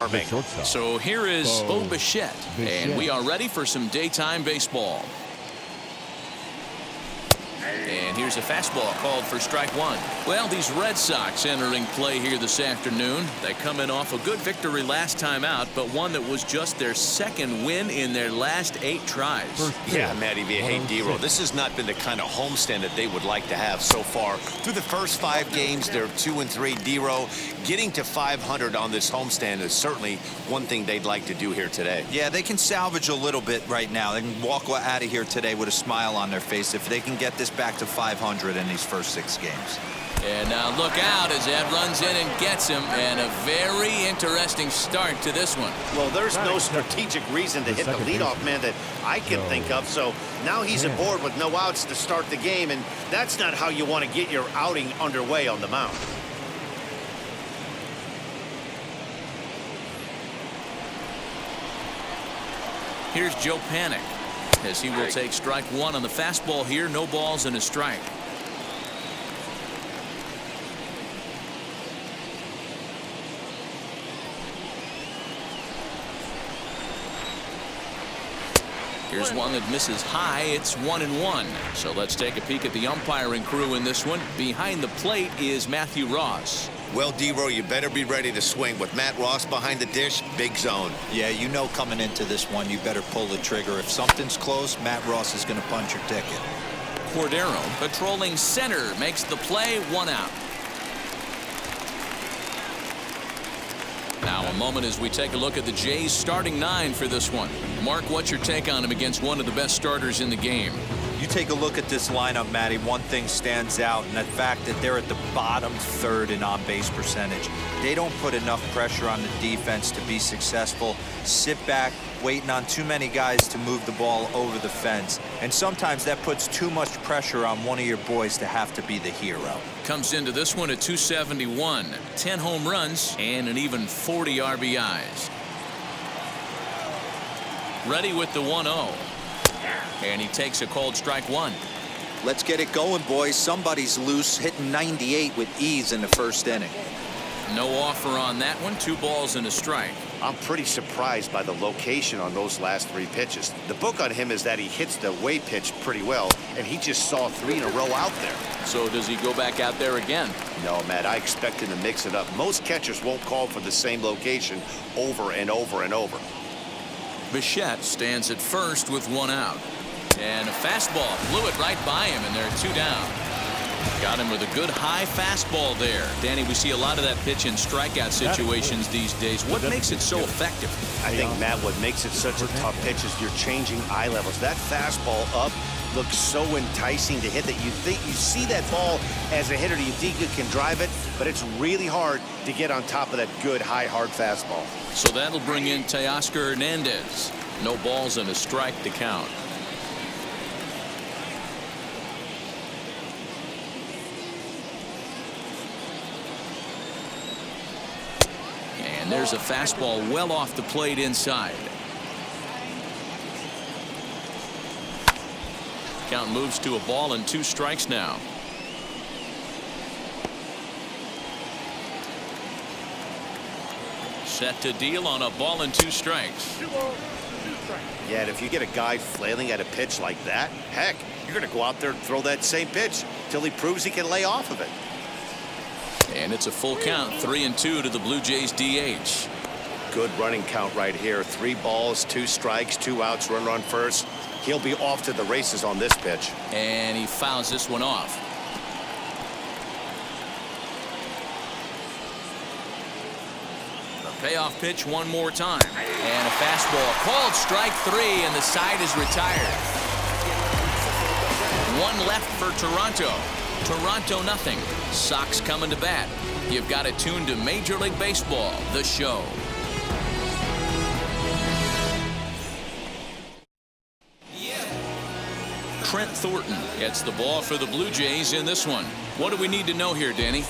So here is Bo Bichette, and we are ready for some daytime baseball. And here's a fastball called for strike one. Well, these Red Sox entering play here this afternoon. They come in off a good victory last time out, but one that was just their second win in their last 8 tries. Yeah, Matty V. Hey, D-Roll, this has not been the kind of homestand that they would like to have so far. Through the first 5 games, they're 2-3. D-Roll, getting to 500 on this homestand is certainly one thing they'd like to do here today. Yeah, they can salvage a little bit right now. They can walk out of here today with a smile on their face if they can get this back to 500 in these first 6 games. And now look out as Ed runs in and gets him, and a very interesting start to this one. Well, there's no strategic reason to hit the leadoff man that I can think of, so now he's aboard with no outs to start the game, and that's not how you want to get your outing underway on the mound. Here's Joe Panic as he will take strike one on the fastball here. No balls and a strike. Here's one that misses high. It's 1-1. So let's take a peek at the umpiring crew in this one. Behind the plate is Matthew Ross. Well, D-Roll, you better be ready to swing. With Matt Ross behind the dish, big zone. Yeah, you know coming into this one, you better pull the trigger. If something's close, Matt Ross is going to punch your ticket. Cordero patrolling center makes the play, 1 out. Now a moment as we take a look at the Jays starting 9 for this one. Mark, what's your take on him against one of the best starters in the game? You take a look at this lineup, Matty, one thing stands out, and the fact that they're at the bottom 3rd in on-base percentage. They don't put enough pressure on the defense to be successful. Sit back, waiting on too many guys to move the ball over the fence. And sometimes that puts too much pressure on one of your boys to have to be the hero. Comes into this one at 271, 10 home runs, and an even 40 RBIs. Ready with the 1-0. And he takes a called strike one. Let's get it going, boys. Somebody's loose, hitting 98 with ease in the first inning. No offer on that one. 2 balls and a strike. I'm pretty surprised by the location on those last 3 pitches. The book on him is that he hits the away pitch pretty well, and he just saw 3 in a row out there. So does he go back out there again? No, Matt, I expect him to mix it up. Most catchers won't call for the same location over and over and over. Bichette stands at first with 1 out. And a fastball flew it right by him, and they're 2 down. Got him with a good high fastball there. Danny, we see a lot of that pitch in strikeout situations these days. What makes it so effective? I think, Matt, what makes it such a tough pitch is you're changing eye levels. That fastball up looks so enticing to hit that you think you see that ball as a hitter, you think you can drive it, but it's really hard to get on top of that good high hard fastball. So that'll bring in Teoscar Hernandez. No balls and a strike to count. And there's a fastball well off the plate inside. Count moves to a ball and 2 strikes now. Set to deal on a ball and 2 strikes. Yeah, and if you get a guy flailing at a pitch like that, heck, you're going to go out there and throw that same pitch till he proves he can lay off of it. And it's a full count, 3-2 to the Blue Jays DH. Good running count right here. 3 balls, 2 strikes, 2 outs, runner on first. He'll be off to the races on this pitch. And he fouls this one off. The payoff pitch one more time. And a fastball called strike 3, and the side is retired. 1 left for Toronto. Toronto nothing. Sox coming to bat. You've got it tuned to Major League Baseball, The Show. Trent Thornton gets the ball for the Blue Jays in this one. What do we need to know here, Danny?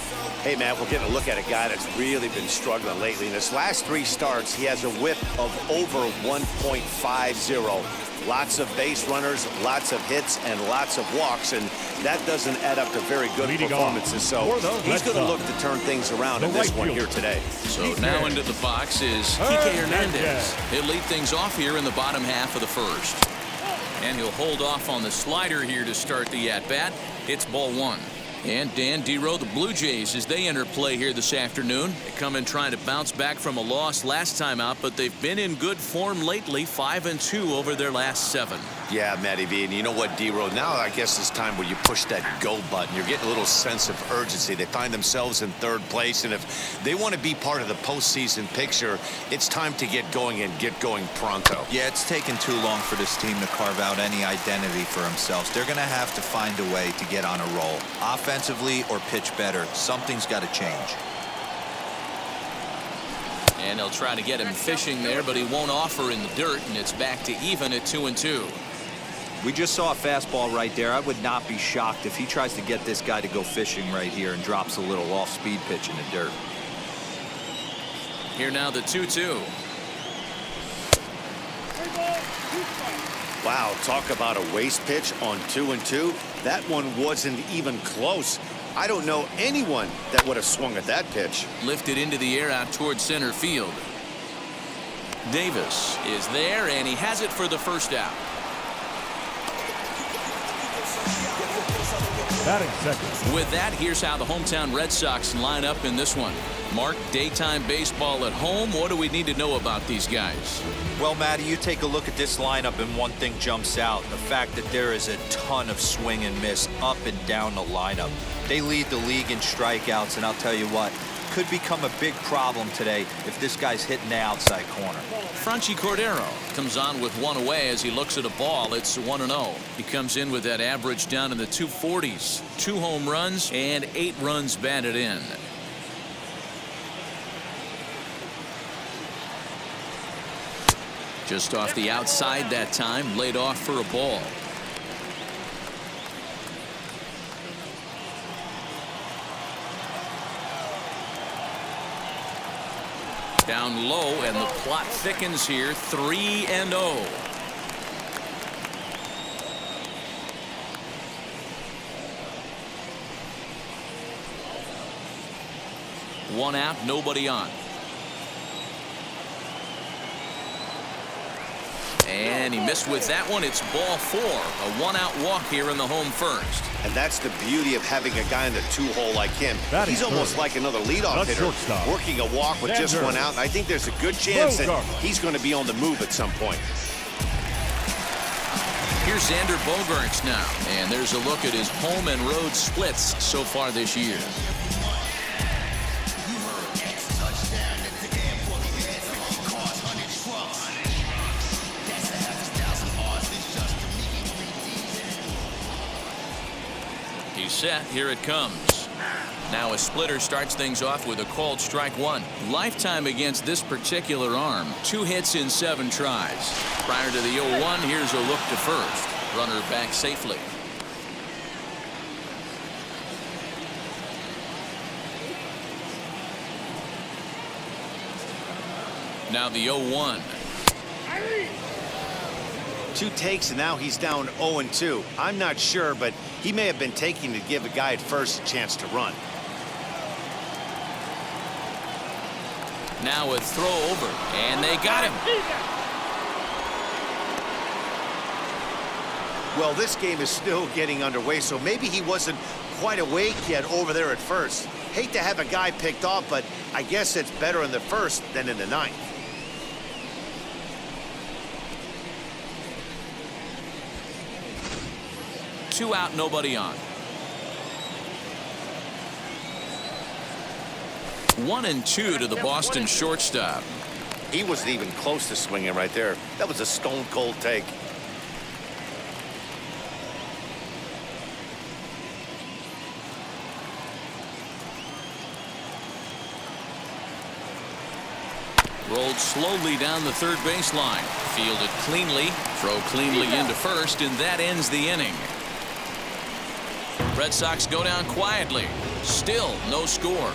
Hey, man, we're getting a look at a guy that's really been struggling lately. In his last 3 starts, he has a whip of over 1.50. Lots of base runners, lots of hits, and lots of walks, and that doesn't add up to very good performances. So he's going to look to turn things around in this one here today. So now into the box is Kike Hernandez. He'll lead things off here in the bottom half of the first. And he'll hold off on the slider here to start the at-bat. It's ball 1. And Dan Dero, the Blue Jays, as they enter play here this afternoon. They come in trying to bounce back from a loss last time out, but they've been in good form lately, 5-2 over their last 7. Yeah, Matty V, and you know what, Dero, now I guess it's time where you push that go button. You're getting a little sense of urgency. They find themselves in 3rd place, and if they want to be part of the postseason picture, it's time to get going and get going pronto. Yeah, it's taken too long for this team to carve out any identity for themselves. They're going to have to find a way to get on a roll. Offensively or pitch better, something's got to change. And they'll try to get him fishing there, but he won't offer in the dirt, and it's back to even at 2-2. We just saw a fastball right there. I would not be shocked if he tries to get this guy to go fishing right here and drops a little off-speed pitch in the dirt. Here now the 2-2. Wow, talk about a waste pitch on 2-2. That one wasn't even close. I don't know anyone that would have swung at that pitch. Lifted into the air out towards center field. Davis is there, and he has it for the first out. Batting second. With that, here's how the hometown Red Sox line up in this one. Mark, daytime baseball at home. What do we need to know about these guys? Well, Matty, you take a look at this lineup and one thing jumps out. The fact that there is a ton of swing and miss up and down the lineup. They lead the league in strikeouts, and I'll tell you what, could become a big problem today if this guy's hitting the outside corner. Franchy Cordero comes on with 1 away as he looks at a ball. It's 1-0. He comes in with that average down in the 240s. 2 home runs and 8 runs batted in. Just off the outside that time, laid off for a ball. Down low, and the plot thickens here. 3-0. 1 out, nobody on. And he missed with that one. It's ball 4. A 1-out walk here in the home first. And that's the beauty of having a guy in the 2-hole like him. Batting He's almost first. like another leadoff hitter, Shortstop. working a walk with just Xander 1 out. And I think there's a good chance that Bogarts. he's going to be on the move at some point. Here's Xander Bogarts now. And there's a look at his home and road splits so far this year. He's set. Here it comes. Now a splitter starts things off with a called strike 1. Lifetime against this particular arm. 2 hits in 7 tries. Prior to the 0-1, here's a look to first. Runner back safely. Now the 0-1. 2 takes, and now he's down 0-2. I'm not sure, but he may have been taking to give a guy at first a chance to run. Now a throw over, and they got him. Well, this game is still getting underway, so maybe he wasn't quite awake yet over there at first. Hate to have a guy picked off, but I guess it's better in the first than in the 9th. Two out, nobody on. 1-2 to the Boston shortstop. He wasn't even close to swinging right there. That was a stone-cold take. Rolled slowly down the third baseline. Fielded cleanly. Throw cleanly into first, and that ends the inning. Red Sox go down quietly. Still no score.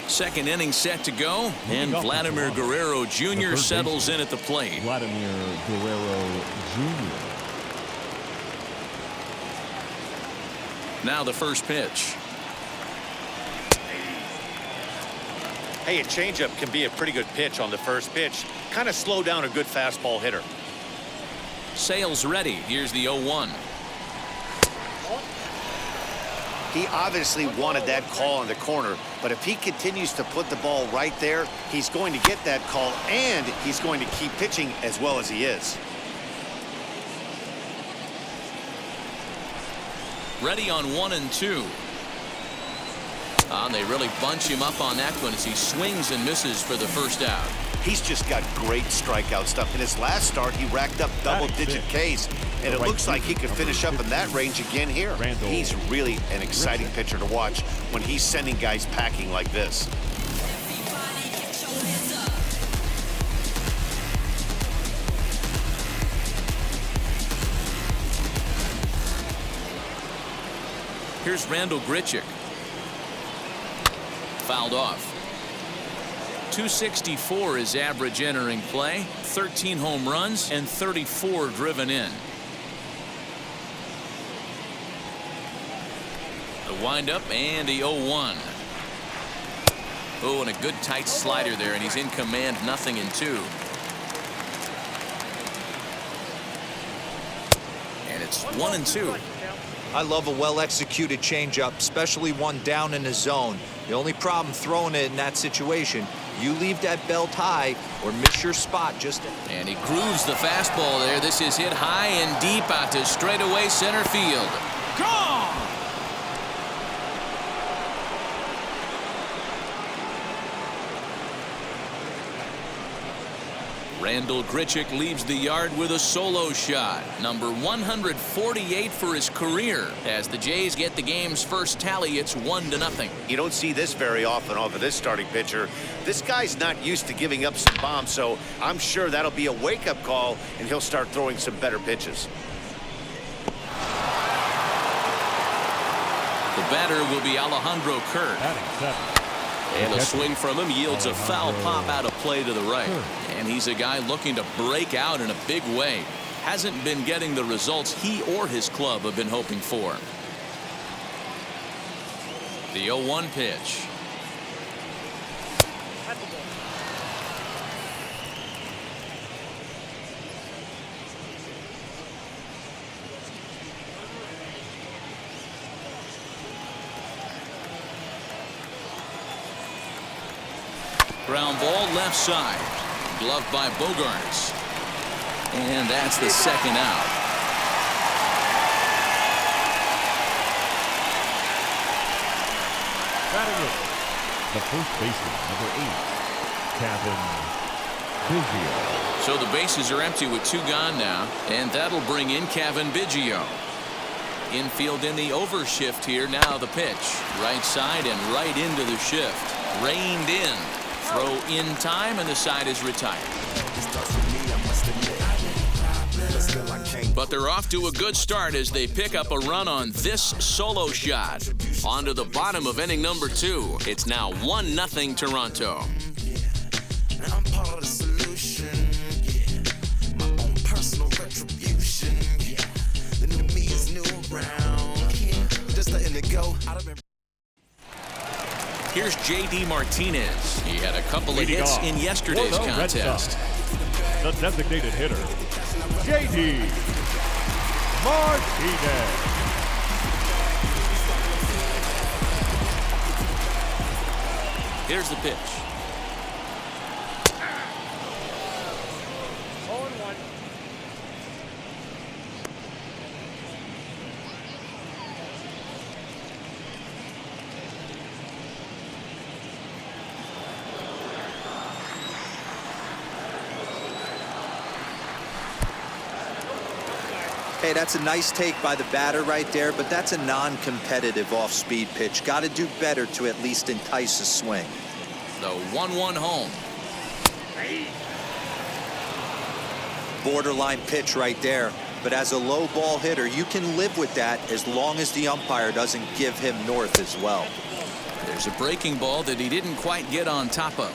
Second inning set to go, and Vladimir Guerrero Jr. settles in at the plate. Vladimir Guerrero Jr. Now the first pitch. Hey, a changeup can be a pretty good pitch on the first pitch. Kind of slow down a good fastball hitter. Sales ready. Here's the 0-1. He obviously wanted that call in the corner, but if he continues to put the ball right there, he's going to get that call, and he's going to keep pitching as well as he is. Ready on 1-2. They really bunch him up on that one as he swings and misses for the first out. He's just got great strikeout stuff. In his last start, he racked up double-digit Ks, and it looks like he could finish up in that range again here. He's really an exciting pitcher to watch when he's sending guys packing like this. Here's Randall Grichuk. Fouled off. 264 is average entering play. 13 home runs and 34 driven in. The windup and the 0-1. Oh, and a good tight slider there, and he's in command. 0-2. And it's 1-2. I love a well-executed changeup, especially one down in the zone. The only problem throwing it in that situation, you leave that belt high or miss your spot just. And he grooves the fastball there. This is hit high and deep out to straightaway center field. Gone! Randall Grichuk leaves the yard with a solo shot. Number 148 for his career. As the Jays get the game's first tally, it's 1-0. You don't see this very often off of this starting pitcher. This guy's not used to giving up some bombs, so I'm sure that'll be a wake-up call, and he'll start throwing some better pitches. The batter will be Alejandro Kirk. And a swing from him yields a foul pop out of play to the right. And he's a guy looking to break out in a big way. Hasn't been getting the results he or his club have been hoping for. The 0-1 pitch. Ground ball left side. Gloved by Bogarts. And that's the second out. Batting it, the first baseman, number 8, Kevin Biggio. So the bases are empty with 2 gone now, and that'll bring in Kevin Biggio. Infield in the overshift here. Now the pitch. Right side and right into the shift. Reined in. Throw in time, and the side is retired. But they're off to a good start as they pick up a run on this solo shot. On to the bottom of inning number 2. It's now 1-0 Toronto. I'm part of the solution. My own personal retribution. The new me is new around. Just letting it go. Here's J.D. Martinez. He had a couple of hits in yesterday's contest. The designated hitter, J.D. Martinez. Here's the pitch. 0-1. Hey, that's a nice take by the batter right there, but that's a non-competitive off-speed pitch. Got to do better to at least entice a swing. The 1-1 home. borderline pitch right there. But as a low ball hitter, you can live with that as long as the umpire doesn't give him north as well. There's a breaking ball that he didn't quite get on top of.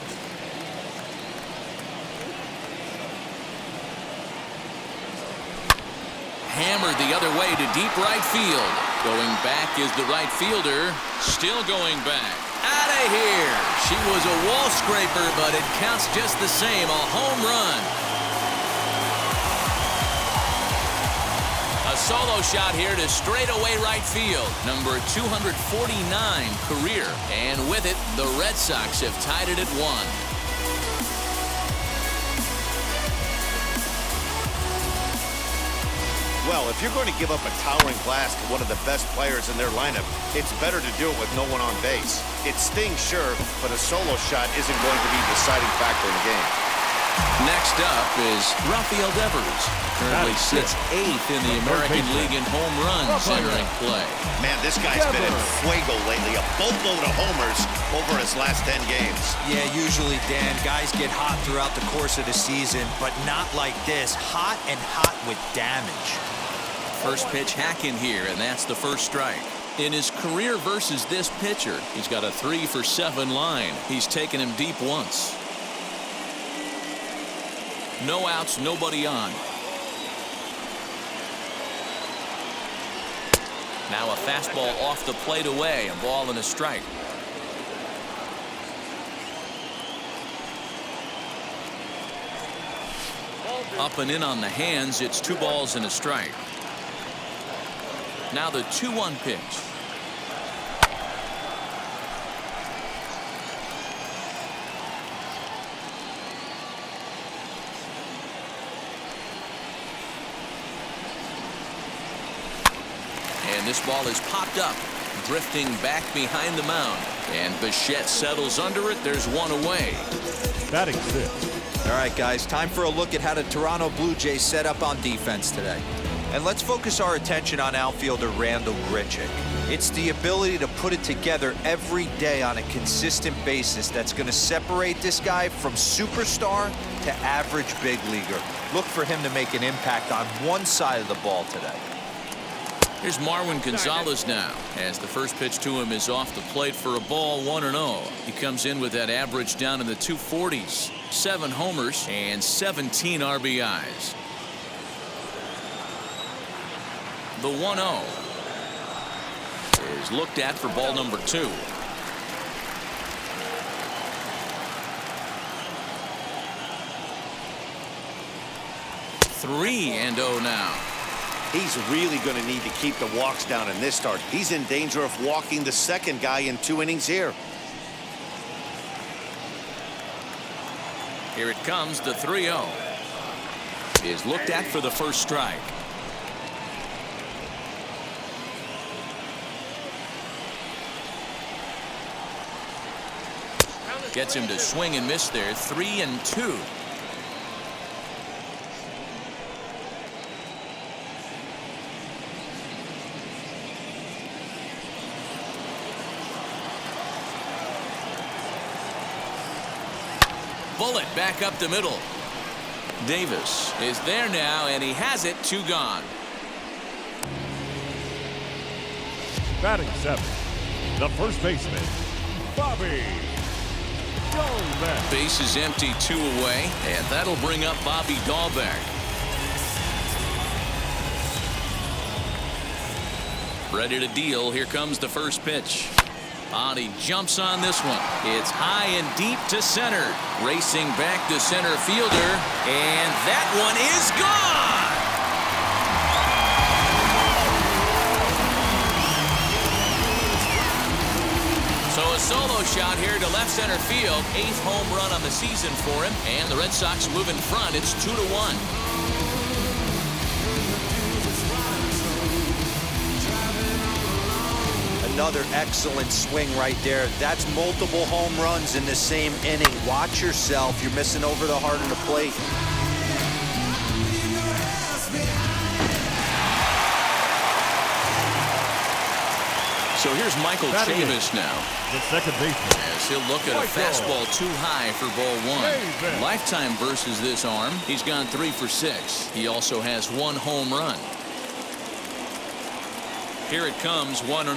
Hammered the other way to deep right field. Going back is the right fielder. Still going back. Out of here. She was a wall scraper, but it counts just the same. A home run. A solo shot here to straightaway right field. Number 249 career. And with it, the Red Sox have tied it at 1. Well, if you're going to give up a towering blast to one of the best players in their lineup, it's better to do it with no one on base. It stings, sure, but a solo shot isn't going to be the deciding factor in the game. Next up is Rafael Devers. Currently sits 8th in the American League in home runs entering play. Man, this guy's been in fuego lately. A boatload of homers over his last 10 games. Yeah, usually, Dan, guys get hot throughout the course of the season, but not like this. Hot and hot with damage. First pitch hack in here, and that's the first strike. In his career versus this pitcher, he's got a 3-for-7 line. He's taken him deep once. No outs, nobody on. Now a fastball off the plate away, a ball and a strike. Up and in on the hands, it's 2 balls and a strike. Now the 2-1 pitch. And this ball is popped up, drifting back behind the mound. And Bichette settles under it. There's 1 away. Batting 6th. All right, guys, time for a look at how the Toronto Blue Jays set up on defense today. And let's focus our attention on outfielder Randal Grichuk. It's the ability to put it together every day on a consistent basis that's going to separate this guy from superstar to average big leaguer. Look for him to make an impact on one side of the ball today. Here's Marwin Gonzalez now, as the first pitch to him is off the plate for a ball, 1-0. He comes in with that average down in the 240s, 7 homers and 17 RBIs. The 1-0 is looked at for ball number 2. Three and 0 now. He's really going to need to keep the walks down in this start. He's in danger of walking the second guy in 2 innings here. Here it comes, the 3-0 is looked at for the first strike. Gets him to swing and miss there. 3-2. Bullet back up the middle. Davis is there now, and he has it. 2 gone. Batting 7th. The first baseman, Bobby. Base is empty, 2 away, and that'll bring up Bobby Dahlbeck. Ready to deal. Here comes the first pitch. He jumps on this one. It's high and deep to center. Racing back to center fielder, and that one is gone. So a solo shot here to left center field. 8th home run on the season for him. And the Red Sox move in front. It's 2-1. Another excellent swing right there. That's multiple home runs in the same inning. Watch yourself. You're missing over the heart of the plate. So here's Michael Batting in. Chavis now. The second baseman. As he'll look at a fastball too high for ball one. Lifetime versus this arm. He's gone 3 for 6. He also has 1 home run. Here it comes, 1-0.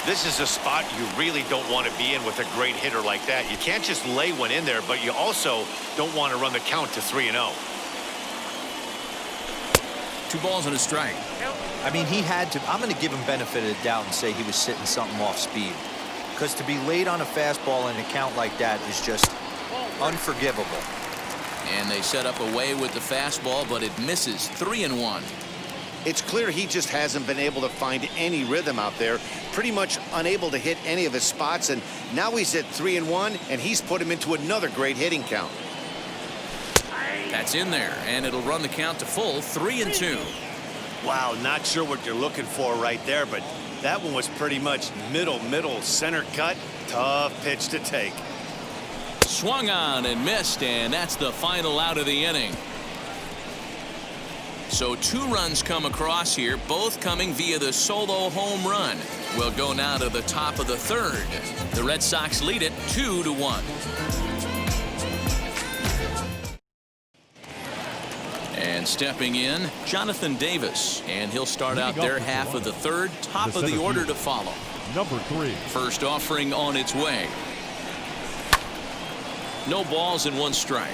This is a spot you really don't want to be in with a great hitter like that. You can't just lay one in there, but you also don't want to run the count to 3-0. 2 balls and a strike. I mean, he had to. I'm going to give him benefit of the doubt and say he was sitting something off speed. Because to be late on a fastball in a count like that is just unforgivable. And they set up away with the fastball, but it misses. 3-1. It's clear he just hasn't been able to find any rhythm out there. Pretty much unable to hit any of his spots. And now he's at 3-1, and he's put him into another great hitting count. That's in there, and it'll run the count to full. 3-2. Wow, not sure what you're looking for right there, but that one was pretty much middle center cut. Tough pitch to take. Swung on and missed, and that's the final out of the inning. So 2 runs come across here, both coming via the solo home run. We'll go now to the top of the 3rd. The Red Sox lead it 2-1. And stepping in, Jonathan Davis, and he'll start out their half of the 3rd. Top of the order to follow. Number 3. First offering on its way. No balls and 1 strike.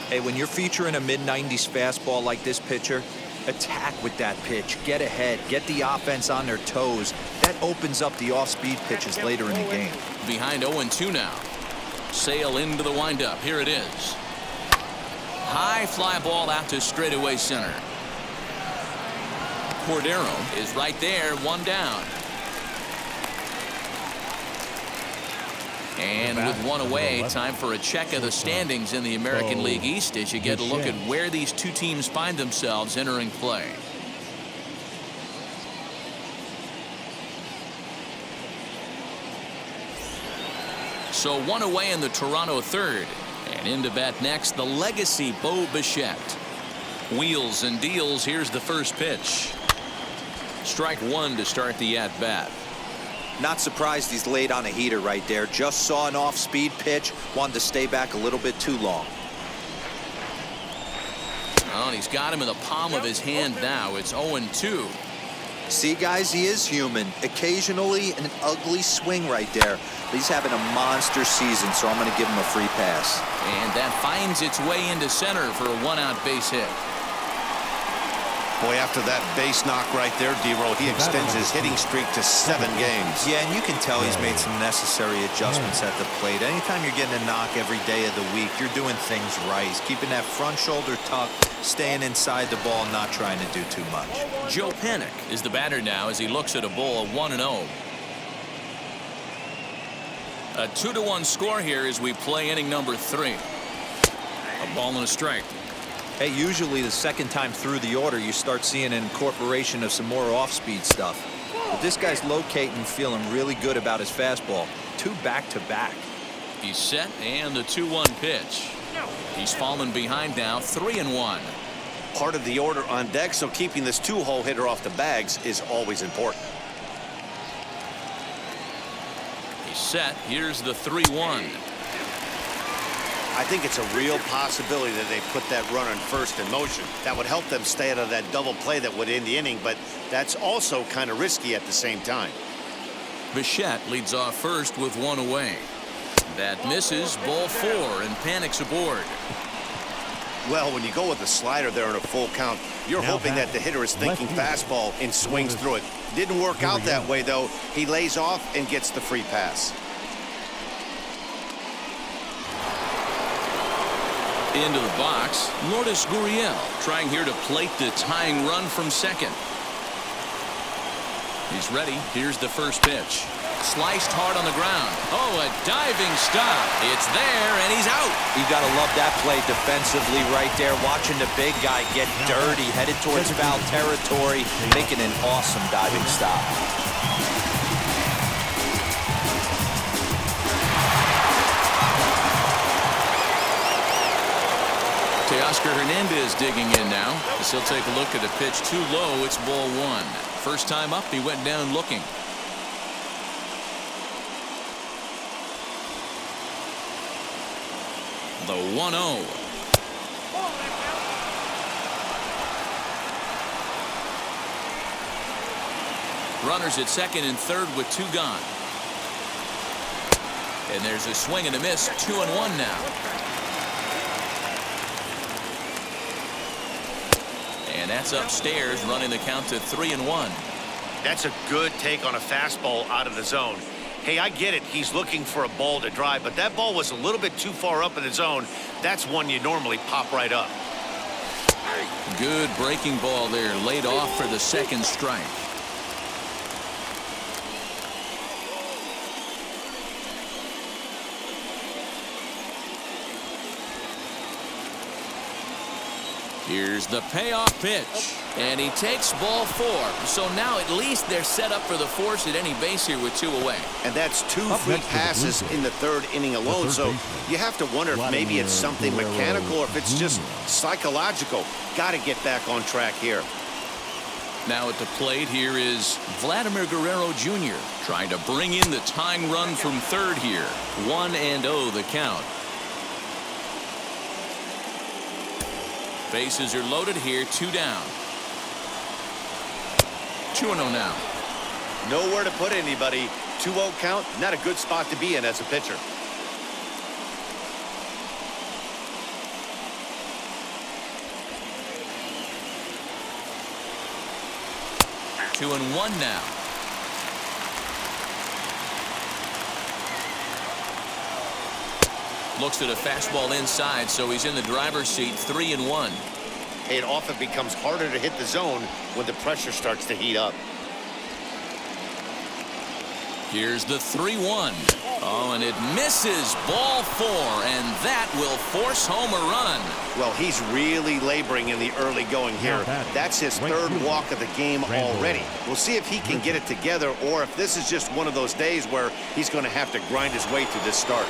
Hey, when you're featuring a mid-90s fastball like this pitcher, attack with that pitch. Get ahead. Get the offense on their toes. That opens up the off-speed pitches later in the game. Behind 0-2 now. Sail into the windup. Here it is. High fly ball out to straightaway center. Cordero is right there, 1 down. And with 1 away, time for a check of the standings in the American League East as you get a look at where these 2 teams find themselves entering play. So 1 away in the Toronto 3rd. And into bat next, the legacy Bo Bichette. Wheels and deals. Here's the first pitch. Strike 1 to start the at-bat. Not surprised he's laid on a heater right there. Just saw an off-speed pitch. Wanted to stay back a little bit too long. Oh, and he's got him in the palm of his hand now. It's 0-2. See, guys, he is human. Occasionally an ugly swing right there. But he's having a monster season, so I'm going to give him a free pass. And that finds its way into center for a 1-out base hit. Boy, after that base knock right there, D-Roll, he extends his hitting streak to 7 games. Yeah, and you can tell he's made some necessary adjustments at the plate. Anytime you're getting a knock every day of the week, you're doing things right. He's keeping that front shoulder tucked, staying inside the ball, not trying to do too much. Joe Panik is the batter now as he looks at a ball 1-0. A 2-1 score here as we play inning number 3. A ball and a strike. Hey, usually the second time through the order, you start seeing an incorporation of some more off-speed stuff. But this guy's locating, feeling really good about his fastball. 2 back-to-back. He's set, and the 2-1 pitch. He's fallen behind now, 3-1. Part of the order on deck, so keeping this 2-hole hitter off the bags is always important. He's set. Here's the 3-1. I think it's a real possibility that they put that run on first in motion. That would help them stay out of that double play that would end the inning, but that's also kind of risky at the same time. Bichette leads off first with 1 away. That misses, ball 4, and Panik's aboard. Well, when you go with a slider there in a full count, you're hoping that the hitter is thinking fastball and swings through it. Didn't work out that way, though. He lays off and gets the free pass. Into the box, Lourdes Gurriel trying here to plate the tying run from second. He's ready. Here's the first pitch. Sliced hard on the ground. Oh, a diving stop. It's there, and he's out. You got to love that play defensively right there. Watching the big guy get dirty, headed towards foul territory, making an awesome diving stop. Oscar Hernandez digging in now as he'll take a look at a pitch too low. It's ball one. First time up, he went down looking. The 1-0. Runners at second and third with two gone. And there's a swing and a miss. 2-1 now. And that's upstairs, running the count to 3-1. That's a good take on a fastball out of the zone. Hey, I get it. He's looking for a ball to drive, but that ball was a little bit too far up in the zone. That's one you normally pop right up. Good breaking ball there, laid off for the second strike. Here's the payoff pitch, and he takes ball four. So now at least they're set up for the force at any base here with two away. And that's two free passes in the third inning alone. So you have to wonder if maybe it's something mechanical or if it's just psychological. Got to get back on track here. Now at the plate here is Vladimir Guerrero Jr. trying to bring in the tying run from third here. 1-0 the count. Bases are loaded here, two down. 2-0 now. Nowhere to put anybody. 2-0 count, not a good spot to be in as a pitcher. Two and one now. Looks at a fastball inside, so he's in the driver's seat. 3-1. It often becomes harder to hit the zone when the pressure starts to heat up. Here's the 3-1. Oh, and it misses. Ball four, and that will force home a run. Well, he's really laboring in the early going here. That's his third walk of the game already. We'll see if he can get it together or if this is just one of those days where he's going to have to grind his way through this start.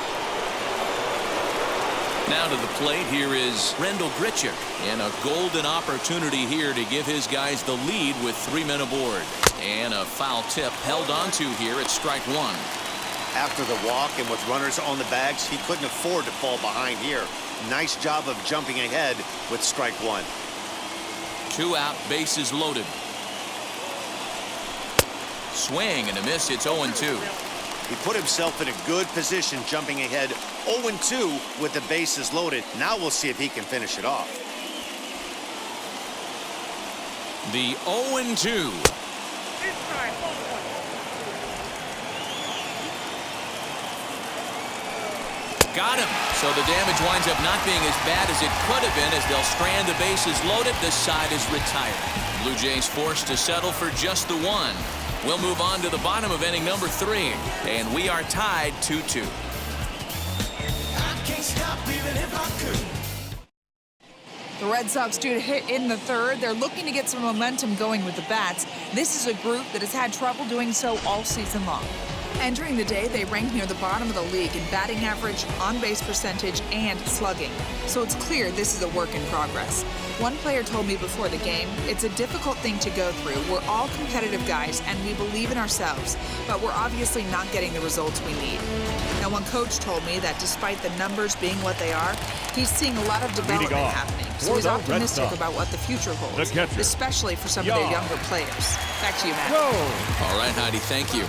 Now to the plate here is Rendell Grichuk, and a golden opportunity here to give his guys the lead with 3 men aboard. And a foul tip held onto here at strike one. After the walk and with runners on the bags, he couldn't afford to fall behind here. Nice job of jumping ahead with strike one. 2 out, bases loaded. Swing and a miss. It's 0-2. He put himself in a good position jumping ahead 0-2 with the bases loaded. Now we'll see if he can finish it off. The 0-2. Got him. So the damage winds up not being as bad as it could have been as they'll strand the bases loaded. This side is retired. Blue Jays forced to settle for just the one. We'll move on to the bottom of inning number 3, and we are tied 2-2. I can't stop even if I could. The Red Sox do hit in the third. They're looking to get some momentum going with the bats. This is a group that has had trouble doing so all season long. Entering the day, they ranked near the bottom of the league in batting average, on-base percentage, and slugging. So it's clear this is a work in progress. One player told me before the game, it's a difficult thing to go through. We're all competitive guys, and we believe in ourselves, but we're obviously not getting the results we need. Now, one coach told me that despite the numbers being what they are, he's seeing a lot of development happening. So he's optimistic about what the future holds, especially for some of their younger players. Back to you, Matt. All right, Heidi, thank you.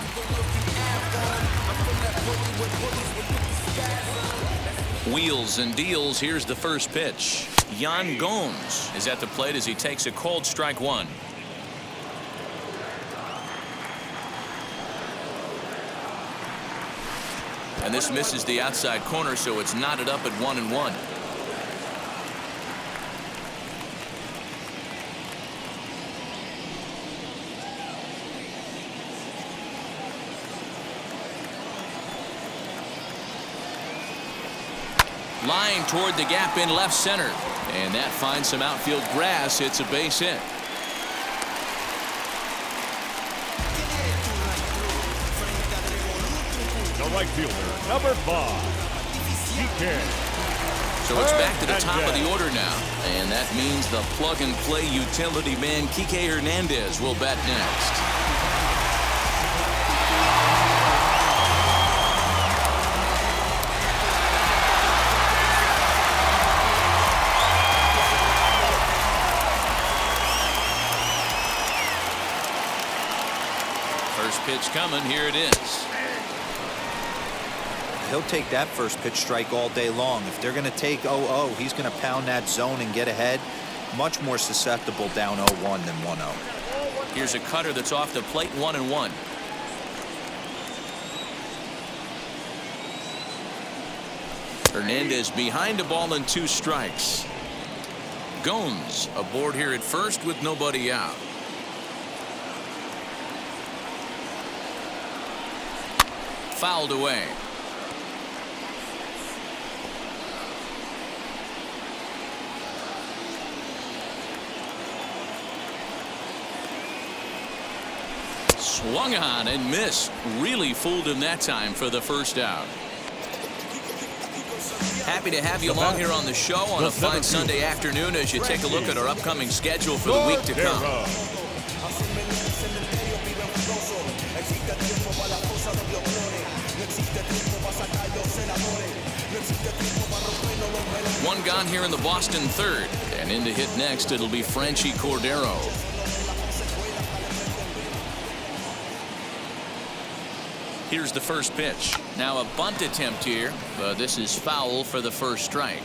Wheels and deals. Here's the first pitch. Yan Gomes is at the plate as he takes a cold strike one. And this misses the outside corner, so it's knotted up at 1-1. Line toward the gap in left center. And that finds some outfield grass. It's a base hit. The right fielder, number 5, DK. So it's back to the top of the order now. And that means the plug-and-play utility man, Kike Hernandez, will bat next. First pitch coming. Here it is. He'll take that first pitch strike all day long. If they're going to take 0-0, he's going to pound that zone and get ahead. Much more susceptible down 0-1 than 1-0. Here's a cutter that's off the plate, 1-1. Hernandez behind a ball and 2 strikes. Gomes aboard here at first with nobody out. Fouled away. Swung on and missed. Really fooled him that time for the first out. Happy to have you along here on the show on a fine Sunday afternoon as you take a look at our upcoming schedule for the week to come. One gone here in the Boston third, and in to hit next it'll be Franchy Cordero. Here's the first pitch. Now a bunt attempt here, but this is foul for the first strike.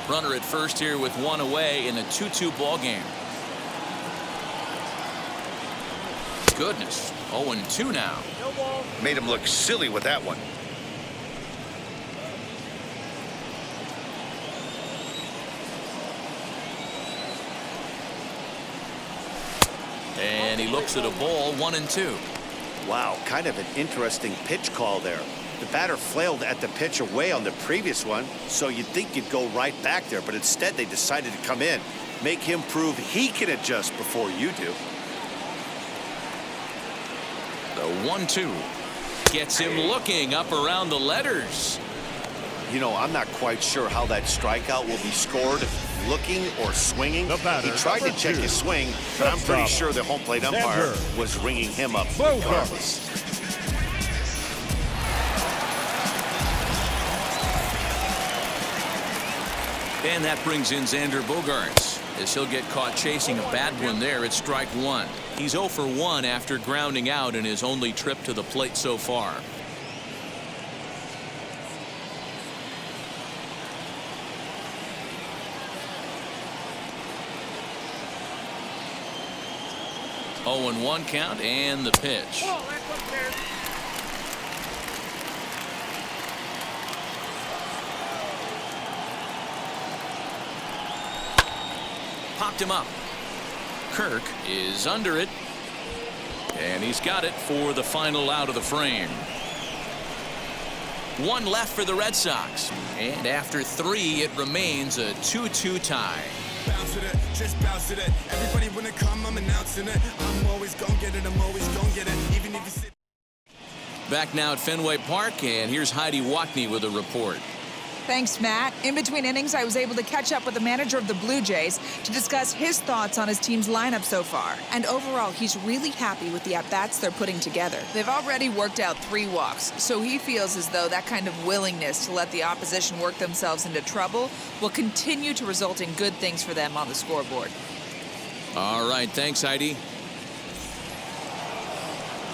Runner at first here with 1 away in a 2-2 ball game. Goodness, 0-2 now. Made him look silly with that one. And he looks at a ball, 1-2. Wow, kind of an interesting pitch call there. The batter flailed at the pitch away on the previous one, so you'd think you'd go right back there, but instead they decided to come in, make him prove he can adjust before you do. The 1-2 gets him looking up around the letters. You know, I'm not quite sure how that strikeout will be scored, looking or swinging. He tried to check his swing, but I'm pretty sure the home plate umpire was ringing him up regardless. And that brings in Xander Bogaerts, as he'll get caught chasing a bad one there at strike 1. He's 0 for 1 after grounding out in his only trip to the plate so far. Oh, and 1 count and the pitch. Popped him up. Kirk is under it, and he's got it for the final out of the frame. 1 left for the Red Sox, and after 3 it remains a 2-2 tie. Bounce it, just bounce it. Everybody wanna come, I'm announcing it. I'm always gonna get it, I'm always gonna get it. Even if you sit. Back now at Fenway Park, and here's Heidi Watney with a report. Thanks, Matt. In between innings, I was able to catch up with the manager of the Blue Jays to discuss his thoughts on his team's lineup so far. And overall, he's really happy with the at-bats they're putting together. They've already worked out 3 walks, so he feels as though that kind of willingness to let the opposition work themselves into trouble will continue to result in good things for them on the scoreboard. All right, thanks, Heidi.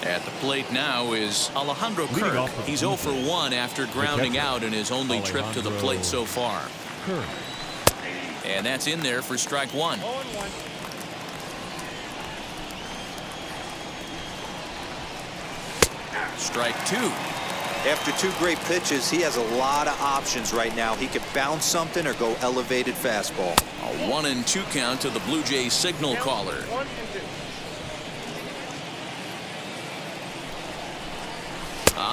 At the plate now is Alejandro Kirk. He's 0 for 1 after grounding out in his only trip to the plate so far. And that's in there for strike 1. Strike 2. After 2 great pitches, he has a lot of options right now. He could bounce something or go elevated fastball. A 1-2 count to the Blue Jays signal caller.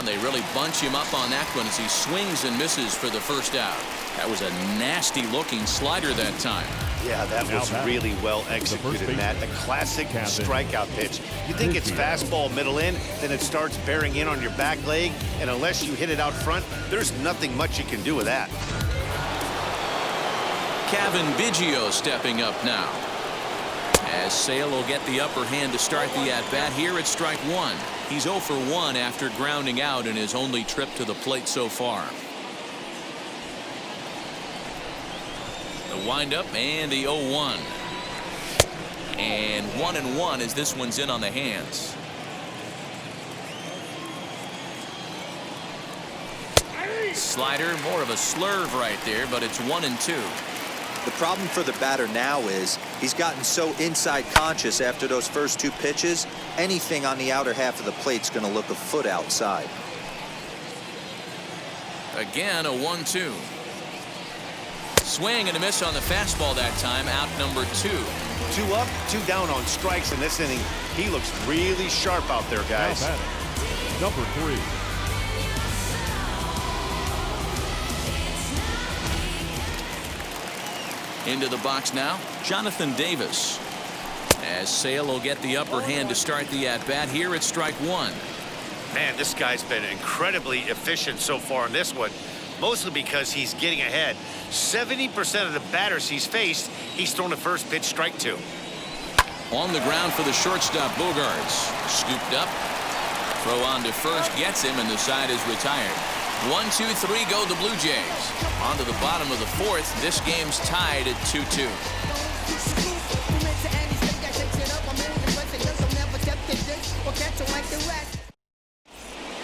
They really bunch him up on that one as he swings and misses for the first out. That was a nasty looking slider that time. Yeah, that was really well executed, Matt. A classic strikeout pitch. You think it's fastball middle in, then it starts bearing in on your back leg, and unless you hit it out front, there's nothing much you can do with that. Kevin Biggio stepping up now. As Sale will get the upper hand to start the at-bat here at strike one. He's 0 for 1 after grounding out in his only trip to the plate so far. The windup and the 0-1. And 1-1 as this one's in on the hands. Slider, more of a slurve right there, but it's 1-2. The problem for the batter now is he's gotten so inside conscious after those first 2 pitches, anything on the outer half of the plate's going to look a foot outside. Again, a 1-2. Swing and a miss on the fastball that time, out number 2. 2 up, 2 down on strikes in this inning. He looks really sharp out there, guys. Now batting, number 3. Into the box now, Jonathan Davis. As Sale will get the upper hand to start the at-bat here at strike one. Man, this guy's been incredibly efficient so far in this one, mostly because he's getting ahead. 70% of the batters he's faced, he's thrown the first pitch strike to. On the ground for the shortstop, Bogarts. Scooped up. Throw on to first, gets him, and the side is retired. 1, 2, 3 go the Blue Jays. On to the bottom of the 4th. This game's tied at 2-2.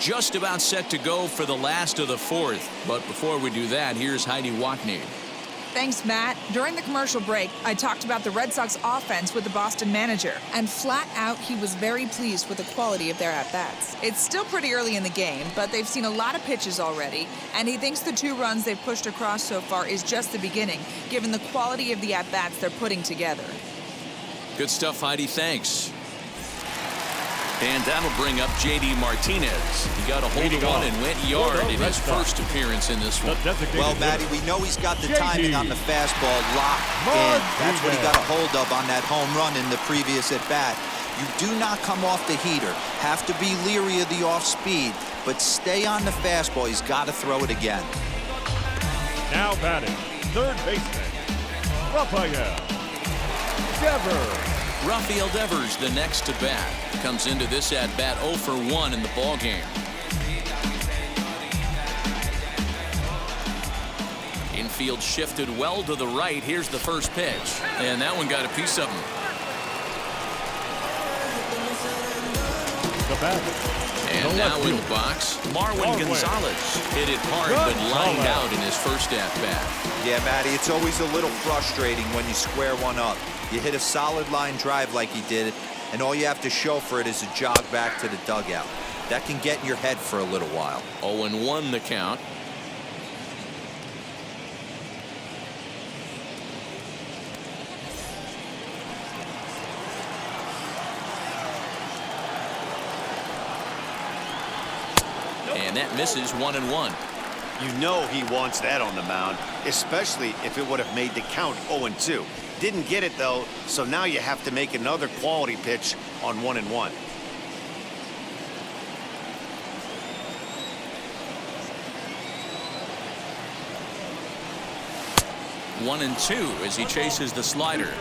Just about set to go for the last of the 4th. But before we do that, here's Heidi Watney. Thanks, Matt. During the commercial break, I talked about the Red Sox offense with the Boston manager, and flat out, he was very pleased with the quality of their at-bats. It's still pretty early in the game, but they've seen a lot of pitches already, and he thinks the 2 runs they've pushed across so far is just the beginning, given the quality of the at-bats they're putting together. Good stuff, Heidi. Thanks. And that'll bring up J.D. Martinez. He got a hold of one and went yard in his first appearance in this one. Well, Matty, we know he's got the timing on the fastball locked in. That's what he got a hold of on that home run in the previous at-bat. You do not come off the heater. Have to be leery of the off-speed, but stay on the fastball. He's got to throw it again. Now batting, third baseman, Rafael Devers. Rafael Devers, the next to bat, comes into this at-bat 0 for 1 in the ballgame. Infield shifted well to the right. Here's the first pitch, and that one got a piece of him. The batter. And now in the box, Marwin Gonzalez hit it hard but lined out in his first at-bat. Yeah, Matty, it's always a little frustrating when you square one up. You hit a solid line drive like he did, and all you have to show for it is a jog back to the dugout. That can get in your head for a little while. 0-1 the count. And that misses 1-1. You know he wants that on the mound, especially if it would have made the count 0-2. Didn't get it, though, so now you have to make another quality pitch on 1-1. One and 2 as he chases the slider.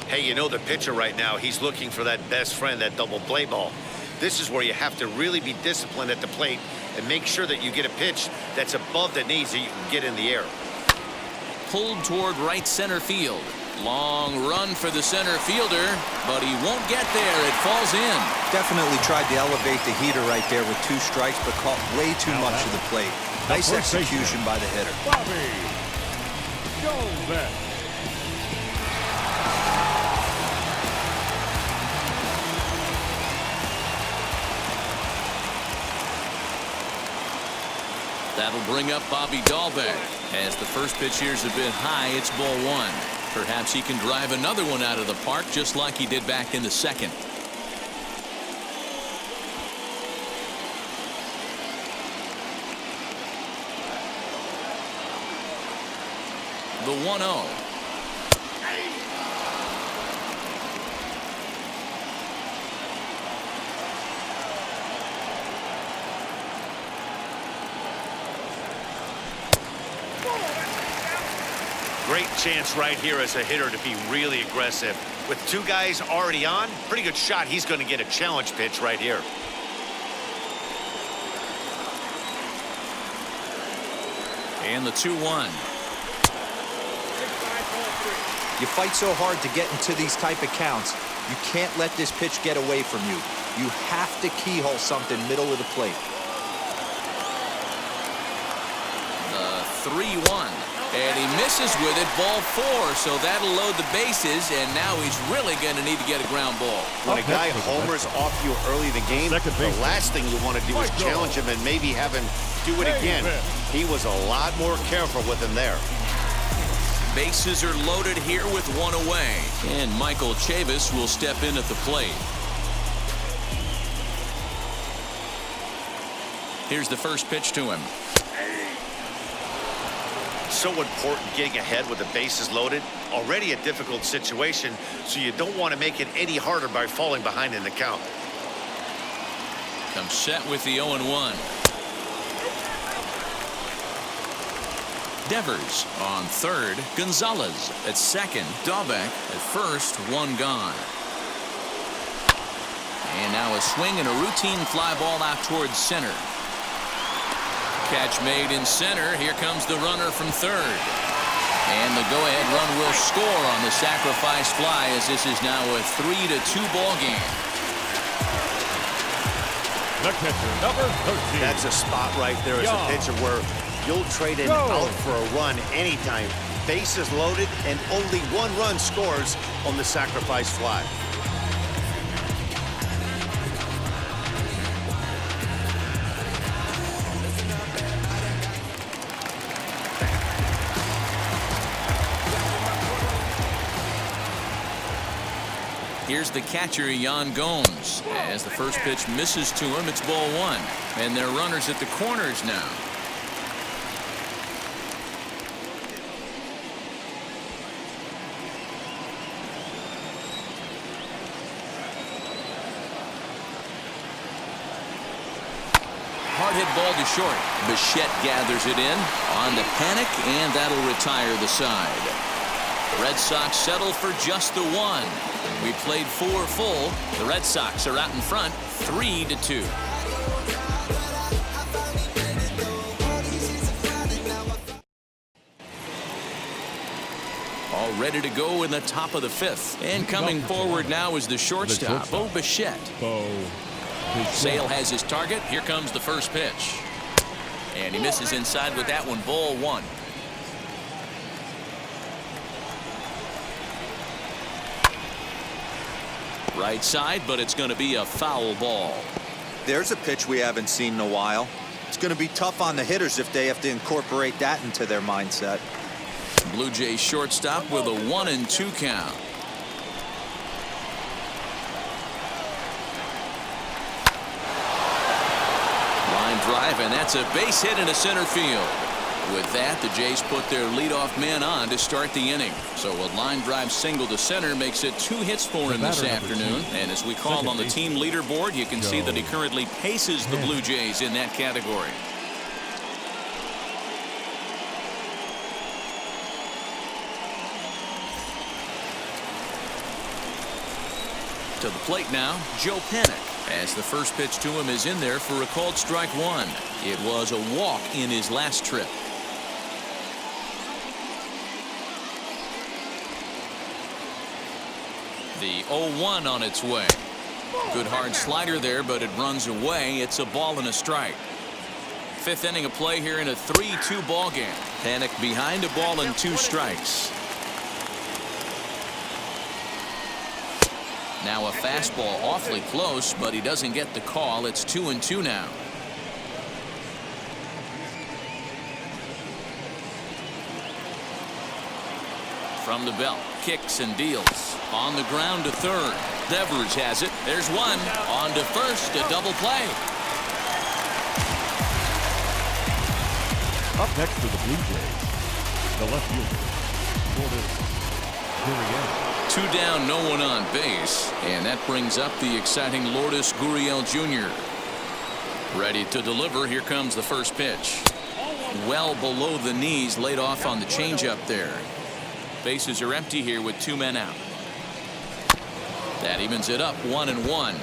Hey, you know the pitcher right now, he's looking for that best friend, that double play ball. This is where you have to really be disciplined at the plate and make sure that you get a pitch that's above the knees that you can get in the air. Pulled toward right center field. Long run for the center fielder, but he won't get there. It falls in. Definitely tried to elevate the heater right there with 2 strikes, but caught way too much of the plate. Nice execution by the hitter. Bobby Jones. That'll bring up Bobby Dahlbeck. As the first pitch here's a bit high, it's ball 1. Perhaps he can drive another one out of the park just like he did back in the second. The 1-0. Great chance right here as a hitter to be really aggressive. With two guys already on, pretty good shot. He's going to get a challenge pitch right here. And the 2-1. You fight so hard to get into these type of counts. You can't let this pitch get away from you. You have to keyhole something middle of the plate. The 3-1. And he misses with it, ball 4, so that'll load the bases, and now he's really going to need to get a ground ball. When a guy homers off you early in the game, the last thing you want to do is challenge him and maybe have him do it again. He was a lot more careful with him there. Bases are loaded here with one away, and Michael Chavis will step in at the plate. Here's the first pitch to him. So important getting ahead with the bases loaded. Already a difficult situation, so you don't want to make it any harder by falling behind in the count. Comes set with the 0-1. Devers on third. Gonzalez at second. Dahlbeck at first. One gone. And now a swing and a routine fly ball out towards center. Catch made in center. Here comes the runner from third. And the go-ahead run will score on the sacrifice fly, as this is now a 3-2 ball game. The catcher, number 13. That's a spot right there as a pitcher where you'll trade him out for a run anytime. Bases loaded, and only one run scores on the sacrifice fly. Here's the catcher, Yan Gomes. As the first pitch misses to him, it's ball 1. And they're runners at the corners now. Hard hit ball to short. Bichette gathers it in. On to Panic, and that'll retire the side. The Red Sox settle for just the 1. We played 4 full. The Red Sox are out in front, 3-2. All ready to go in the top of the 5th. And coming forward now is the shortstop, Bo Bichette. Sale has his target. Here comes the first pitch. And he misses inside with that one, ball 1. Right side, but it's going to be a foul ball. There's a pitch we haven't seen in a while. It's going to be tough on the hitters if they have to incorporate that into their mindset. Blue Jays shortstop with a 1-2 count. Line drive, and that's a base hit into center field. With that, the Jays put their leadoff man on to start the inning. So a line drive single to center makes it 2 hits for him this afternoon. And as we call on the team leaderboard, you can see that he currently paces the Blue Jays in that category. To the plate now, Joe Panic. As the first pitch to him is in there for a called strike 1. It was a walk in his last trip. The 0-1 on its way. Good hard slider there, but it runs away. It's a ball and a strike. 5th inning of play here in a 3-2 ball game. Panic behind a ball and 2 strikes. Now a fastball awfully close, but he doesn't get the call. It's 2-2 now. From the belt, kicks and deals. On the ground to third. Devers has it. There's one. On to first, a double play. Up next for the Blue Jays, the left fielder, Lourdes Gurriel. 2 down, no one on base. And that brings up the exciting Lourdes Gurriel Jr. Ready to deliver. Here comes the first pitch. Well below the knees, laid off on the changeup there. Bases are empty here with 2 men out. That evens it up 1-1.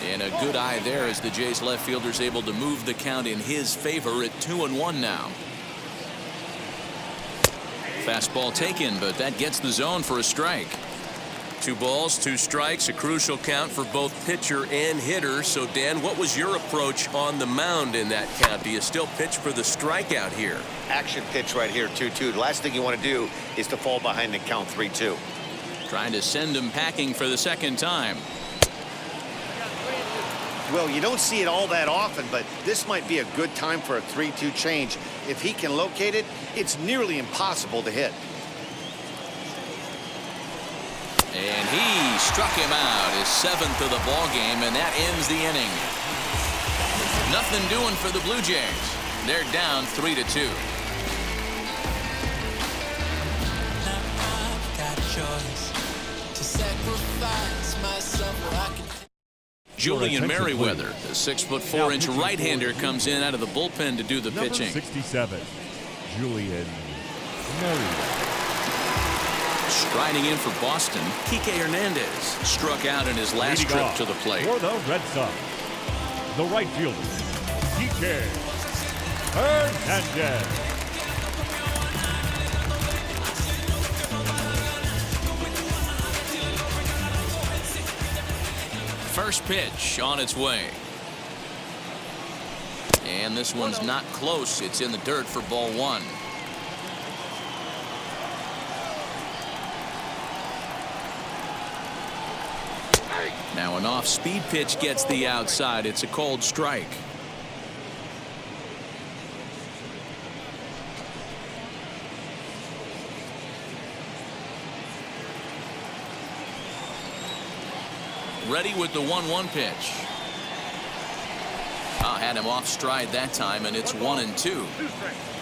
And a good eye there as the Jays left fielder's able to move the count in his favor at 2-1 now. Fastball taken, but that gets the zone for a strike. 2 balls, 2 strikes, a crucial count for both pitcher and hitter. So, Dan, what was your approach on the mound in that count? Do you still pitch for the strikeout here? Action pitch right here, 2-2. The last thing you want to do is to fall behind and count 3-2. Trying to send him packing for the second time. Well, you don't see it all that often, but this might be a good time for a 3-2 change. If he can locate it, it's nearly impossible to hit. And he struck him out, his 7th of the ball game, and that ends the inning. Nothing doing for the Blue Jays. They're down 3-2. Julian Merriweather, the 6'4" right-hander, comes in out of the bullpen to do the pitching. 67, Julian Merriweather. Striding in for Boston, Kike Hernandez struck out in his last Leading trip off to the plate. For the Red Sox, the right fielder, Kike Hernandez. First pitch on its way. And this one's not close. It's in the dirt for ball 1. Now an off-speed pitch gets the outside. It's a cold strike. Ready with the 1-1 pitch. Had him off stride that time, and it's 1-2.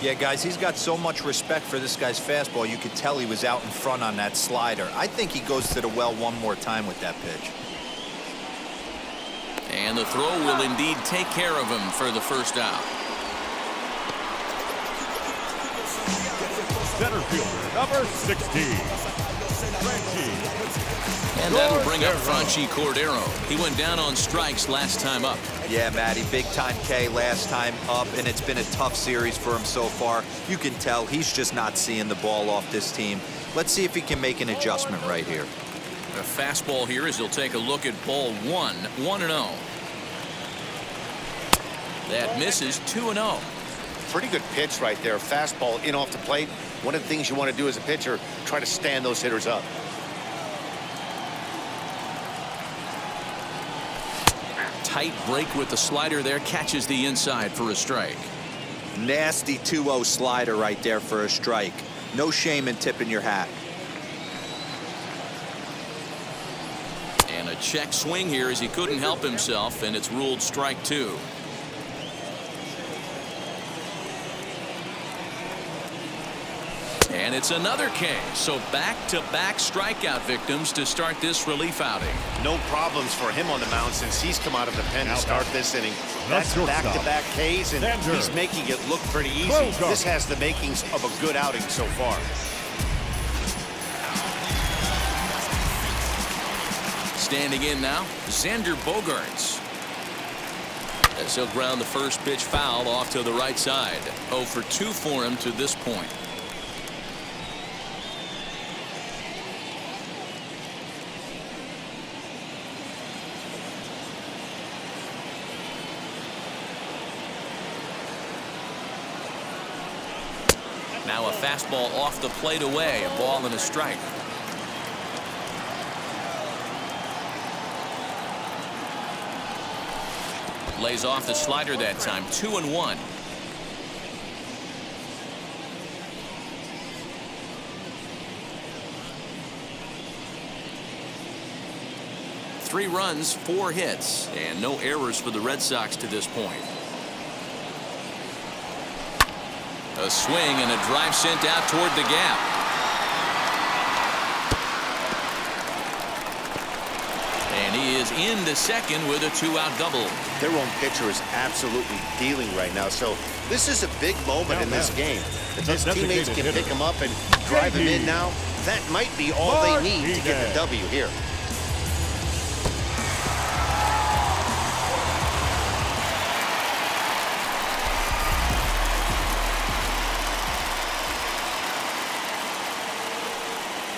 Yeah, guys, he's got so much respect for this guy's fastball. You could tell he was out in front on that slider. I think he goes to the well one more time with that pitch. And the throw will indeed take care of him for the first out. Center fielder, number 16. And that'll bring up Franchi Cordero. He went down on strikes last time up. Yeah, Matty, big time K last time up, and it's been a tough series for him so far. You can tell he's just not seeing the ball off this team. Let's see if he can make an adjustment right here. A fastball here as he'll take a look at ball 1, 1-0. That misses 2-0. Pretty good pitch right there. Fastball in off the plate. One of the things you want to do as a pitcher, try to stand those hitters up. Tight break with the slider there, catches the inside for a strike. Nasty 2-0 slider right there for a strike. No shame in tipping your hat. And a check swing here as he couldn't help himself, and it's ruled strike 2. And it's another K. So back-to-back strikeout victims to start this relief outing. No problems for him on the mound since he's come out of the pen to start this inning. That's back-to-back Ks, and he's making it look pretty easy. This has the makings of a good outing so far. Standing in now, Xander Bogaerts. As he'll ground the first pitch foul off to the right side. 0 for 2 for him to this point. Now a fastball off the plate away, a ball and a strike. Lays off the slider that time, 2-1. Three runs, 4 hits, and no errors for the Red Sox to this point. A swing and a drive sent out toward the gap. And And he is into second with a 2-out double. Their own pitcher is absolutely dealing right now. So this is a big moment in this game. If his teammates can pick him up and drive him in now, that might be all they need to get the W here.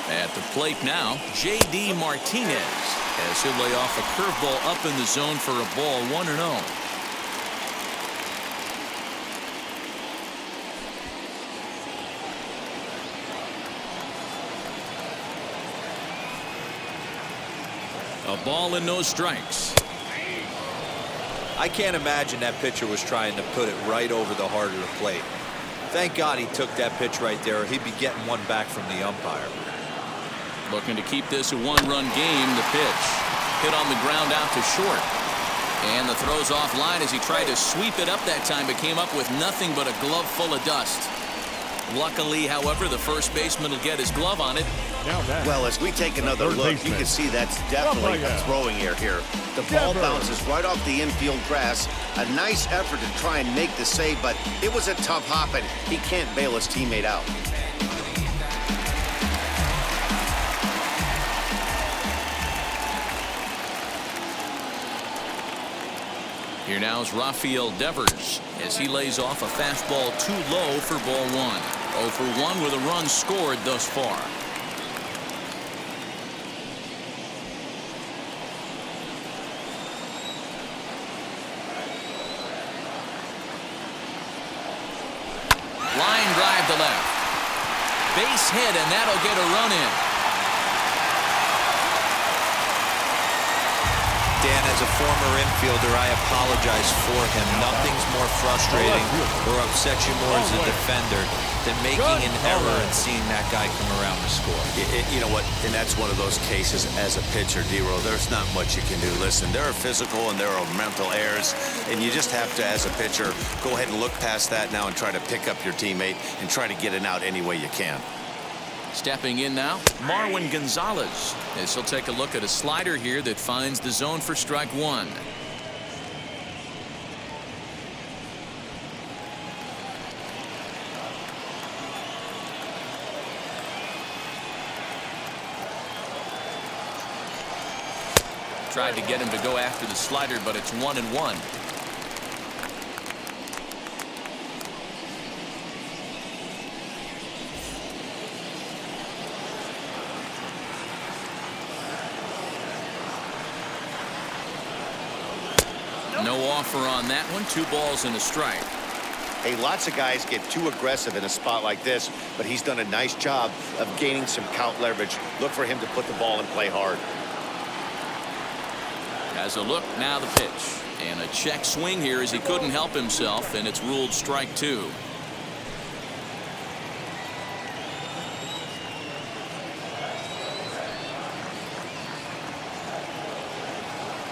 At the plate now, J.D. Martinez, as he'll lay off a curveball up in the zone for a ball, 1-0. A ball and no strikes. I can't imagine that pitcher was trying to put it right over the heart of the plate. Thank God he took that pitch right there, or he'd be getting one back from the umpire. Looking to keep this a one-run game. The pitch hit on the ground out to short. And the throw's offline as he tried to sweep it up that time, but came up with nothing but a glove full of dust. Luckily, however, the first baseman will get his glove on it. Well, as we take another look, you can see that's definitely a throwing error here. The ball bounces right off the infield grass. A nice effort to try and make the save, but it was a tough hop, and he can't bail his teammate out. Here now is Rafael Devers as he lays off a fastball too low for ball 1. 0 for 1 with a run scored thus far. Line drive to left. Base hit, and that'll get a run in. Dan, as a former infielder, I apologize for him. Nothing's more frustrating or upsets you more as a defender than making an error and seeing that guy come around to score. You know what? And that's one of those cases as a pitcher, D-Row. There's not much you can do. Listen, there are physical and there are mental errors, and you just have to, as a pitcher, go ahead and look past that now and try to pick up your teammate and try to get it out any way you can. Stepping in now, Marwin Gonzalez, as he'll take a look at a slider here that finds the zone for strike 1. Tried to get him to go after the slider, but it's 1-1. No offer on that one. 2 balls and a strike. Hey, lots of guys get too aggressive in a spot like this, but he's done a nice job of gaining some count leverage. Look for him to put the ball in play hard. Has a look, now the pitch. And a check swing here as he couldn't help himself, and it's ruled strike 2.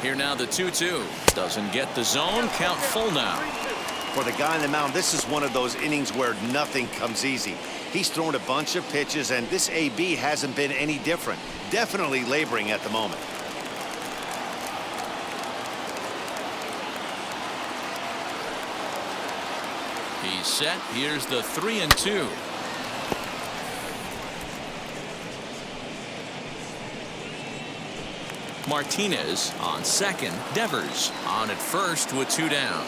Here now the 2-2. Doesn't get the zone. Count full now. For the guy on the mound, this is one of those innings where nothing comes easy. He's thrown a bunch of pitches, and this AB hasn't been any different. Definitely laboring at the moment. He's set. Here's the 3-2. Martinez on second. Devers on at first with 2 down.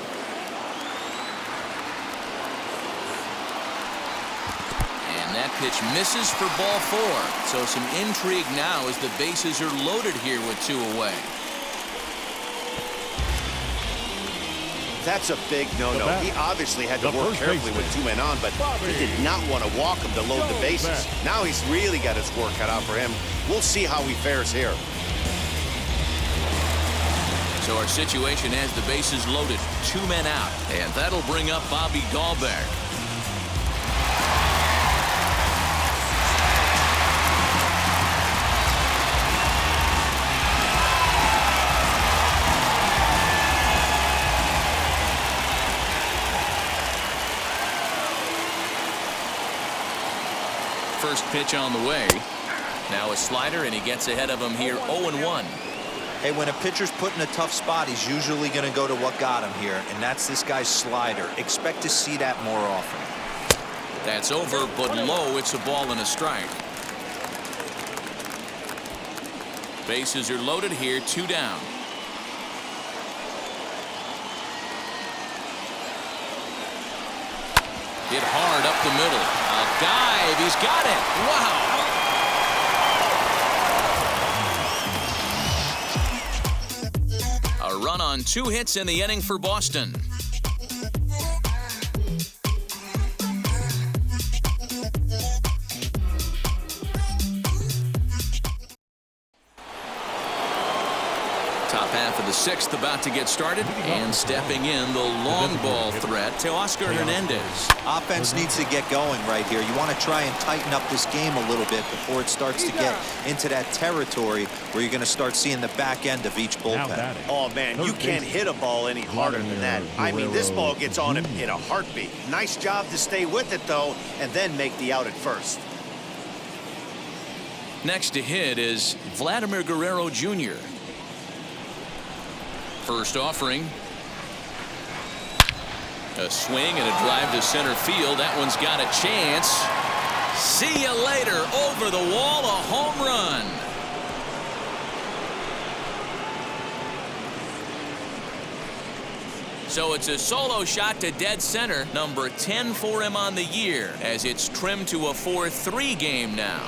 And that pitch misses for ball 4. So some intrigue now as the bases are loaded here with 2 away. That's a big no-no. He obviously had to work carefully with 2 men on, but he did not want to walk him to load the bases. Now he's really got his work cut out for him. We'll see how he fares here. So our situation has the bases loaded, 2 men out, and that'll bring up Bobby Dahlberg. First pitch on the way. Now a slider, and he gets ahead of him here 0-1. Hey, when a pitcher's put in a tough spot, he's usually going to go to what got him here, and that's this guy's slider. Expect to see that more often. That's over, but low. It's a ball and a strike. Bases are loaded here, 2 down. Hit hard up the middle. A dive. He's got it. Wow. A run on 2 hits in the inning for Boston. Top half of the 6th about to get started, and stepping in the long ball threat to Oscar Hernandez. Offense needs to get going right here. You want to try and tighten up this game a little bit before it starts to get into that territory where you're going to start seeing the back end of each bullpen. Oh, man, you can't hit a ball any harder than that. I mean, this ball gets on him in a heartbeat. Nice job to stay with it, though, and then make the out at first. Next to hit is Vladimir Guerrero Jr. First offering. A swing and a drive to center field. That one's got a chance. See you later. Over the wall, a home run. So it's a solo shot to dead center. Number 10 for him on the year, as it's trimmed to a 4-3 game now.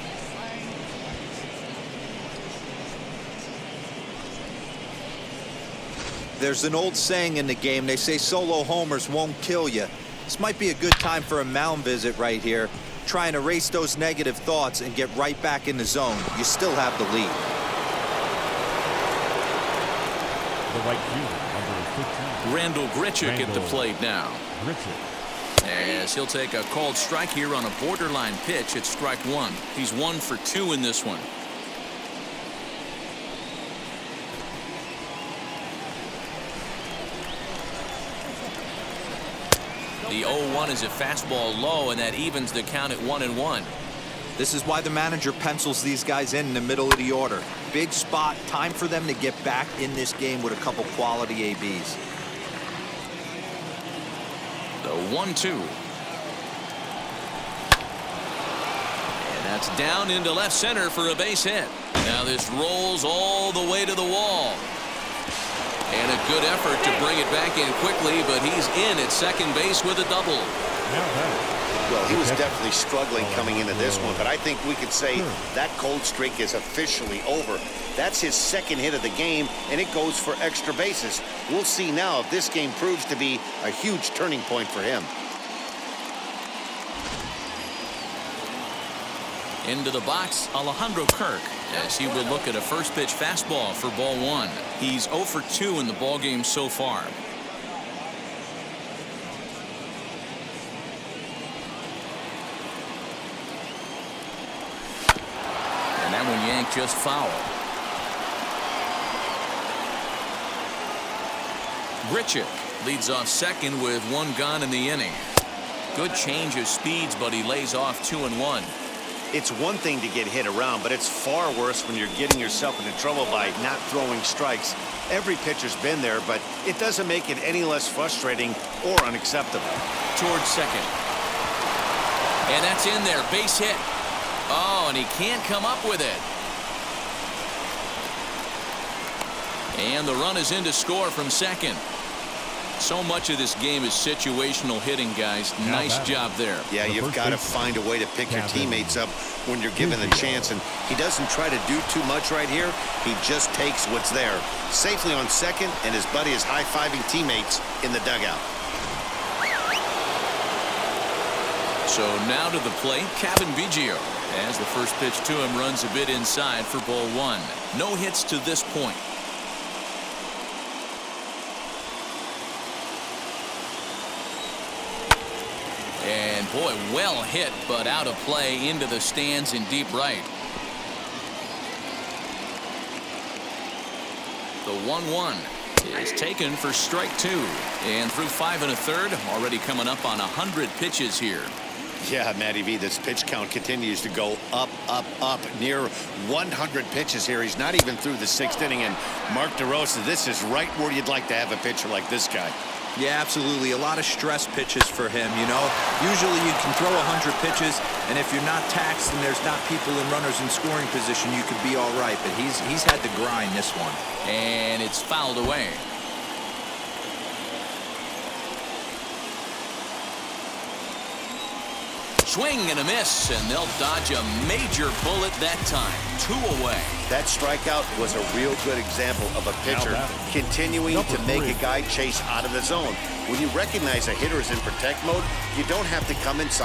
There's an old saying in the game. They say solo homers won't kill you. This might be a good time for a mound visit right here. Try and erase those negative thoughts and get right back in the zone. You still have the lead. The right fielder, number 15. Randall Grichuk at the plate now. Grichuk. As he'll take a called strike here on a borderline pitch at strike 1. He's 1 for 2 in this one. The 0-1 is a fastball low, and that evens the count at 1-1. This is why the manager pencils these guys in the middle of the order. Big spot, time for them to get back in this game with a couple quality ABs. The 1-2. And that's down into left center for a base hit. Now this rolls all the way to the wall. And a good effort to bring it back in quickly, but he's in at second base with a double. Well, he was definitely struggling coming into this one, but I think we could say that cold streak is officially over. That's his second hit of the game, and it goes for extra bases. We'll see now if this game proves to be a huge turning point for him. Into the box, Alejandro Kirk, as he will look at a first pitch fastball for ball 1. He's 0 for 2 in the ballgame so far. And that one yanked just foul. Grichuk leads off second with 1 gone in the inning. Good change of speeds, but he lays off 2-1. It's one thing to get hit around, but it's far worse when you're getting yourself into trouble by not throwing strikes. Every pitcher's been there, but it doesn't make it any less frustrating or unacceptable. Towards second. And that's in there. Base hit. Oh, and he can't come up with it. And the run is in to score from second. So much of this game is situational hitting, guys. Nice job there. Yeah, you've got to find a way to pick your teammates up when you're given the chance, and he doesn't try to do too much right here. He just takes what's there. Safely on second, and his buddy is high-fiving teammates in the dugout. So now to the plate, Kevin Biggio, as the first pitch to him runs a bit inside for ball 1. No hits to this point. And boy, well hit, but out of play into the stands in deep right. The 1-1 is taken for strike 2. And through 5 1/3, already coming up on 100 pitches here. Yeah, Matty V, this pitch count continues to go up, up, up. Near 100 pitches here. He's not even through the 6th inning. And Mark DeRosa, this is right where you'd like to have a pitcher like this guy. Yeah, absolutely. A lot of stress pitches for him, you know. Usually you can throw 100 pitches, and if you're not taxed and there's not people and runners in scoring position, you could be all right. But he's had to grind this one. And it's fouled away. Swing and a miss, and they'll dodge a major bullet that time. 2 away. That strikeout was a real good example of a pitcher continuing to make a guy chase out of the zone. When you recognize a hitter is in protect mode, you don't have to come inside.